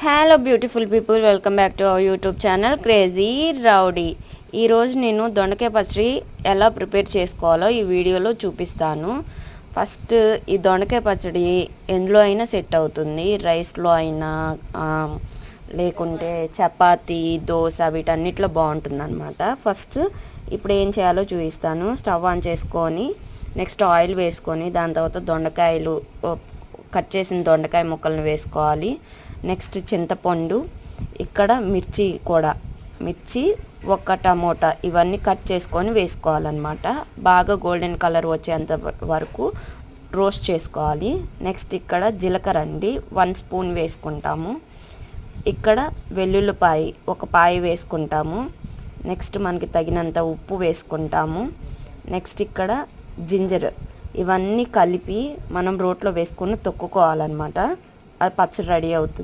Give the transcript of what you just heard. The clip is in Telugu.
Hello beautiful people, welcome back to our YouTube channel crazy rowdy. ఈరోజు నేను దొండకాయ పచ్చడి ఎలా ప్రిపేర్ చేసుకోవాలో ఈ వీడియోలో చూపిస్తాను. ఫస్ట్ ఈ దొండకాయ పచ్చడి ఎందులో అయినా సెట్ అవుతుంది, రైస్లో అయినా లేకుంటే చపాతీ, దోశ వీటన్నిటిలో బాగుంటుంది అనమాట. ఫస్ట్ ఇప్పుడు ఏం చేయాలో చూపిస్తాను. స్టవ్ ఆన్ చేసుకొని నెక్స్ట్ ఆయిల్ వేసుకొని దాని తర్వాత దొండకాయలు కట్ చేసిన దొండకాయ ముక్కలను వేసుకోవాలి. నెక్స్ట్ చింతపండు, ఇక్కడ మిర్చి ఒక టమోటా ఇవన్నీ కట్ చేసుకొని వేసుకోవాలన్నమాట. బాగా గోల్డెన్ కలర్ వచ్చేంత వరకు రోస్ట్ చేసుకోవాలి. నెక్స్ట్ ఇక్కడ జీలకర్ర అండి 1 స్పూన్ వేసుకుంటాము. ఇక్కడ వెల్లుల్లిపాయ ఒక పాయ వేసుకుంటాము. నెక్స్ట్ మనకి తగినంత ఉప్పు వేసుకుంటాము. నెక్స్ట్ ఇక్కడ జింజర్, ఇవన్నీ కలిపి మనం రోట్లో వేసుకొని తొక్కుకోవాలన్నమాట. అది పచ్చడి రెడీ అవుతుంది.